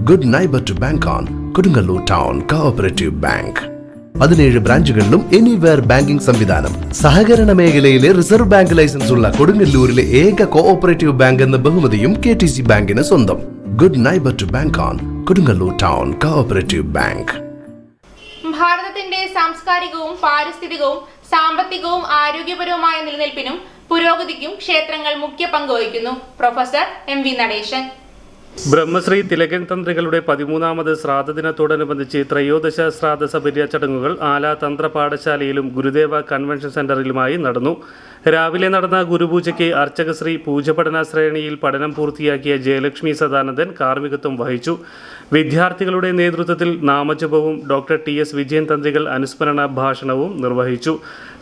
Good neighbour to bank on Kodungallur town cooperative bank. 17 ബ്രാഞ്ചുകളിലും anywhere banking സംവിധാനം. സഹകരണ മേഖലയിലെ റിസർവ് ബാങ്ക് ലൈസൻസ് ഉള്ള കൊടുങ്ങല്ലൂരിലെ ഏക കോഓപ്പറേറ്റീവ് ബാങ്ക് എന്ന ബഹുമതിയും KTC ബാങ്കിന് സ്വന്തം. Good neighbour to bank on Kodungallur town cooperative bank. ഭാരതത്തിന്റെ സാംസ്കാരികവും പാരിസ്ഥിതികവും സാമ്പത്തികവും ആരോഗ്യപരവുമായ നിലനിൽപ്പിനും പുരോഗതിക്കും ക്ഷേത്രങ്ങൾ മുഖ്യ പങ്കുവഹിക്കുന്നു. Professor MV Natesan. ബ്രഹ്മശ്രീ തിലകൻ തന്ത്രികളുടെ 13ാമത് ശ്രാദ്ധദിനത്തോടനുബന്ധിച്ച് ത്രയോദശ ശ്രാദ്ധ സപര്യ ചടങ്ങുകൾ ആല തന്ത്ര പാഠശാലയിലും ഗുരുദേവ കൺവെൻഷൻ സെന്ററിലുമായി നടന്നു. രാവിലെ നടന്ന ഗുരുപൂജയ്ക്ക് അർച്ചകശ്രീ പൂജപഠന ശ്രേണിയിൽ പഠനം പൂർത്തിയാക്കിയ ജയലക്ഷ്മി സദാനന്ദൻ കാർമ്മികത്വം വഹിച്ചു. വിദ്യാർത്ഥികളുടെ നേതൃത്വത്തിൽ നാമജപവും ഡോക്ടർ TS വിജയൻ തന്ത്രികൾ അനുസ്മരണ ഭാഷണവും നിർവഹിച്ചു.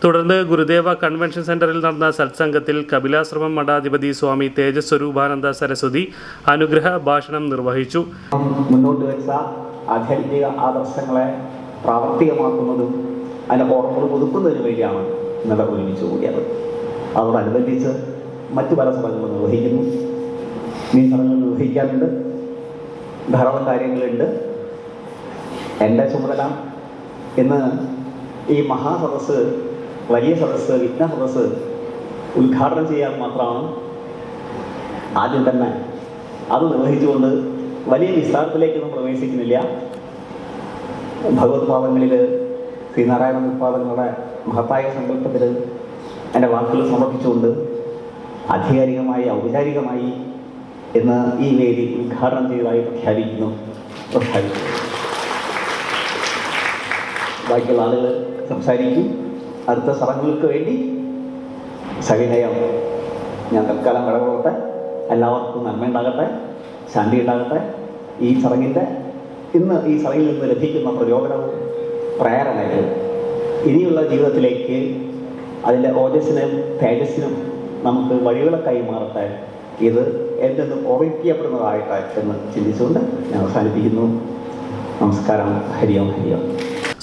തുടർന്ന് ഗുരുദേവ കൺവെൻഷൻ സെന്ററിൽ നടന്ന സത്സംഗത്തിൽ കപിലാശ്രമം മഠാധിപതി സ്വാമി തേജസ്വരൂപാനന്ദ സരസ്വതി അനുഗ്രഹ ഭാഷണം നിർവഹിച്ചു. മുന്നോട്ട് വെച്ച ആധ്യാത്മിക ആദർശങ്ങളെ പ്രാവർത്തികമാക്കുന്നതും അതിൻ്റെ ഓർമ്മകൾ പുതുക്കുന്നതിന് വേണ്ടിയാണ് ഇന്നലെ ഒരുമിച്ച് കൂടിയത്. അതോടനുബന്ധിച്ച് മറ്റു പല ചടങ്ങുകൾ നിർവഹിക്കുന്നു. ഈ ചടങ്ങുകൾ നിർവഹിക്കാനുണ്ട്, ധാരാളം കാര്യങ്ങളുണ്ട്. എൻ്റെ ചുമതല ഇന്ന് ഈ മഹാസദസ്സ്, വലിയ സദസ്സ്, വിഘ്ന സദസ്സ് ഉദ്ഘാടനം ചെയ്യാൻ മാത്രമാണ്. ആദ്യം തന്നെ അത് നിർവഹിച്ചുകൊണ്ട് വലിയ വിസ്താരത്തിലേക്കൊന്നും പ്രവേശിക്കുന്നില്ല. ഭഗവത് പാദങ്ങളിൽ ശ്രീനാരായണ പാദങ്ങളുടെ മഹത്തായ സങ്കല്പത്തിൽ എൻ്റെ വാക്കുകൾ സമർപ്പിച്ചുകൊണ്ട് ആധികാരികമായി ഔപചാരികമായി ഇന്ന് ഈ വേദി ഉദ്ഘാടനം ചെയ്തതായി പ്രഖ്യാപിക്കുന്നു. ബാക്കിയുള്ള ആളുകൾ സംസാരിക്കും. അടുത്ത ചടങ്ങുകൾക്ക് വേണ്ടി സവിനയം ഞാൻ തൽക്കാലം കടകൊള്ളട്ടെ. എല്ലാവർക്കും നന്മ ഉണ്ടാകട്ടെ, ശാന്തി ഉണ്ടാകട്ടെ. ഈ ചടങ്ങിൻ്റെ ഈ ചടങ്ങിൽ നിന്ന് ലഭിക്കുന്ന പ്രചോദനവും പ്രേരണയും ഇനിയുള്ള ജീവിതത്തിലേക്ക് അതിൻ്റെ ഓജസ്സിനും തേജസ്സിനും നമുക്ക് വഴിവിളക്കായി മാറട്ടെ. ഇത് എന്തെന്ന് ഓർമ്മിക്കപ്പെടുന്നതായിട്ട് എന്ന് ചിന്തിച്ചുകൊണ്ട് ഞാൻ അവസാനിപ്പിക്കുന്നു. നമസ്കാരം. ഹരിയോം ഹരിയോം.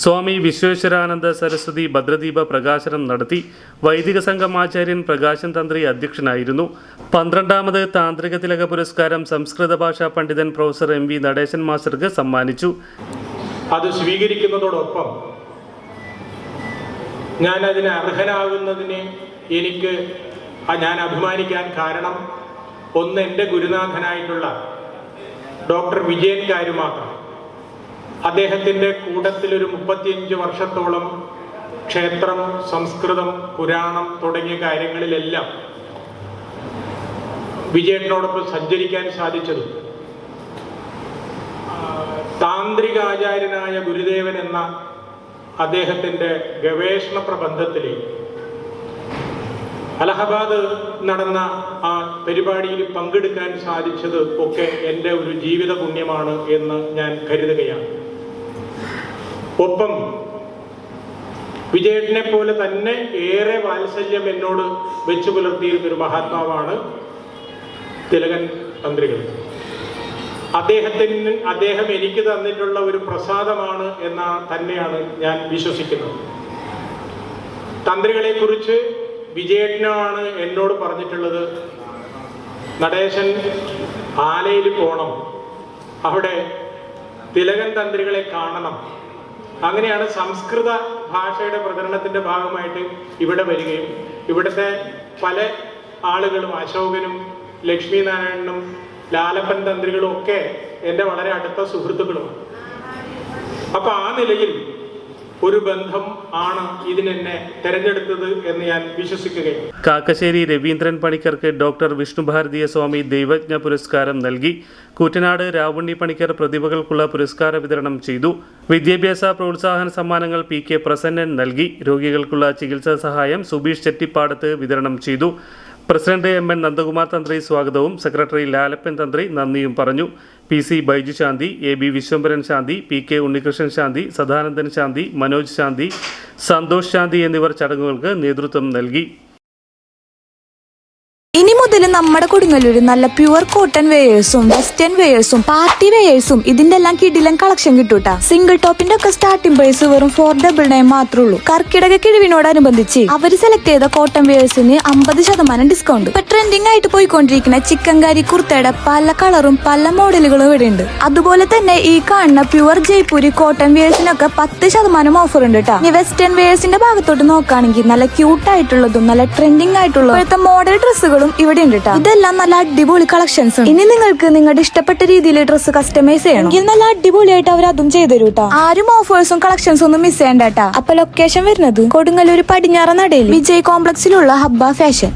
സ്വാമി വിശ്വേശ്വരാനന്ദ സരസ്വതി ഭദ്രദീപ പ്രകാശനം നടത്തി. വൈദിക സംഘം ആചാര്യൻ പ്രകാശൻ തന്ത്രി അധ്യക്ഷനായിരുന്നു. 12ാമത് താന്ത്രിക തിലക പുരസ്കാരം സംസ്കൃത ഭാഷാ പണ്ഡിതൻ പ്രൊഫസർ MV നടേശൻ മാസ്റ്റർക്ക് സമ്മാനിച്ചു. അത് സ്വീകരിക്കുന്നതോടൊപ്പം ഞാൻ അതിന് അർഹനാകുന്നതിന് ഞാൻ അഭിമാനിക്കാൻ കാരണം ഒന്ന്, എൻ്റെ ഗുരുനാഥനായിട്ടുള്ള ഡോക്ടർ വിജയൻ കാരുമാത്രം. അദ്ദേഹത്തിൻ്റെ കൂട്ടത്തിലൊരു 35 വർഷത്തോളം ക്ഷേത്രം, സംസ്കൃതം, പുരാണം തുടങ്ങിയ കാര്യങ്ങളിലെല്ലാം വിജയനോടൊപ്പം സഞ്ചരിക്കാൻ സാധിച്ചതും താന്ത്രികാചാര്യനായ ഗുരുദേവൻ എന്ന അദ്ദേഹത്തിൻ്റെ ഗവേഷണ പ്രബന്ധത്തിൽ അലഹബാദ് നടന്ന ആ പരിപാടിയിൽ പങ്കെടുക്കാൻ സാധിച്ചത് ഒക്കെ എൻ്റെ ഒരു ജീവിത പുണ്യമാണ് എന്ന് ഞാൻ കരുതുകയാണ്. ഒപ്പം വിജയനെ പോലെ തന്നെ ഏറെ വാത്സല്യം എന്നോട് വെച്ചു പുലർത്തിയിരുന്നൊരു മഹാത്മാവാണ് തിലകൻ തന്ത്രികൾ. അദ്ദേഹം എനിക്ക് തന്നിട്ടുള്ള ഒരു പ്രസാദമാണ് തന്നെയാണ് ഞാൻ വിശ്വസിക്കുന്നത്. തന്ത്രികളെ കുറിച്ച് വിജയനാണ് എന്നോട് പറഞ്ഞിട്ടുള്ളത്, നടേശൻ ആലയിൽ പോകണം, അവിടെ തിലകൻ തന്ത്രികളെ കാണണം. അങ്ങനെയാണ് സംസ്കൃത ഭാഷയുടെ പ്രചരണത്തിന്റെ ഭാഗമായിട്ട് ഇവിടെ വരികയും ഇവിടുത്തെ പല ആളുകളും, അശോകനും ലക്ഷ്മീനാരായണനും ലാലപ്പൻ തന്ത്രികളും ഒക്കെ എൻ്റെ വളരെ അടുത്ത സുഹൃത്തുക്കളുമാണ്. അപ്പൊ ആ നിലയിൽ ഒരു ബന്ധം ആണ് ഇതിനെന്നെ തെരഞ്ഞെടുത്തത് എന്ന് ഞാൻ വിശ്വസിക്കുകയാണ്. കാക്കശ്ശേരി രവീന്ദ്രൻ പണിക്കർക്ക് ഡോക്ടർ വിഷ്ണുഭാരതീയ സ്വാമി ദൈവജ്ഞ പുരസ്കാരം നൽകി. കൂറ്റനാട് രാവുണ്ണി പണിക്കർ പ്രതിഭകൾക്കുള്ള പുരസ്കാര വിതരണം ചെയ്തു. വിദ്യാഭ്യാസ പ്രോത്സാഹന സമ്മാനങ്ങൾ PK പ്രസന്നൻ നൽകി. രോഗികൾക്കുള്ള ചികിത്സാ സഹായം സുബീഷ് ചെട്ടിപ്പാടത്ത് വിതരണം ചെയ്തു. പ്രസിഡന്റ് MN നന്ദകുമാർ തന്ത്രി സ്വാഗതവും സെക്രട്ടറി ലാലപ്പൻ തന്ത്രി നന്ദിയും പറഞ്ഞു. PC ബൈജു ശാന്തി, AB വിശ്വംഭരൻ ശാന്തി, PK ഉണ്ണികൃഷ്ണൻ ശാന്തി, സദാനന്ദൻ ശാന്തി, മനോജ് ശാന്തി, സന്തോഷ് ശാന്തി എന്നിവർ ചടങ്ങുകൾക്ക് നേതൃത്വം നൽകി. ഇനി മുതൽ നമ്മുടെ കൊടുങ്ങല്ലൂര് നല്ല പ്യുവർ കോട്ടൺ വെയേഴ്സും വെസ്റ്റേൺ വെയേഴ്സും പാർട്ടി വെയേഴ്സും ഇതിന്റെ എല്ലാം കിടിലൻ കളക്ഷൻ കിട്ടൂട്ടാ. സിംഗിൾ ടോപ്പിന്റെ ഒക്കെ സ്റ്റാർട്ടിംഗ് പ്രൈസ് വെറും 499 മാത്രമേ ഉള്ളൂ. കർക്കിടക കിഴിവിനോടനുബന്ധിച്ച് അവര് സെലക്ട് ചെയ്ത കോട്ടൺ വെയേഴ്സിന് 50% ഡിസ്കൗണ്ട്. ഇപ്പൊ ട്രെൻഡിംഗ് ആയിട്ട് പോയിക്കൊണ്ടിരിക്കുന്ന ചിക്കൻകാരി കുർത്തയുടെ പല കളറും പല മോഡലുകളും ഇവിടെ ഉണ്ട്. അതുപോലെ തന്നെ ഈ കാണുന്ന പ്യുവർ ജയ്പൂരി കോട്ടൺ വെയേഴ്സിനൊക്കെ 10% ഓഫർ ഉണ്ട് കേട്ടോ. ഇനി വെസ്റ്റേൺ വെയേഴ്സിന്റെ ഭാഗത്തോട്ട് നോക്കുകയാണെങ്കിൽ നല്ല ക്യൂട്ട് ആയിട്ടുള്ളതും നല്ല ട്രെൻഡിംഗ് ആയിട്ടുള്ള ഇപ്പോഴത്തെ മോഡൽ ഡ്രസ്സുകളും ഇവിടെ ഉണ്ട് കേട്ടോ. ഇതെല്ലാം നല്ല അടിപൊളി കളക്ഷൻസ്. ഇനി നിങ്ങൾക്ക് നിങ്ങളുടെ ഇഷ്ടപ്പെട്ട രീതിയിൽ ഡ്രസ്സ് കസ്റ്റമൈസ് ചെയ്യണം എങ്കിൽ നല്ല അടിപൊളിയായിട്ട് അവർ അതും ചെയ്തു തരും കേട്ടോ. ആരും ഓഫേഴ്സും കളക്ഷൻസും ഒന്നും മിസ് ചെയ്യണ്ട കേട്ടോ. അപ്പൊ ലൊക്കേഷൻ വരുന്നത് കൊടുങ്ങല്ലൂർ പടിഞ്ഞാറ നടയിൽ വിജയ് കോംപ്ലക്സിലുള്ള ഹബ്ബ ഫാഷൻ.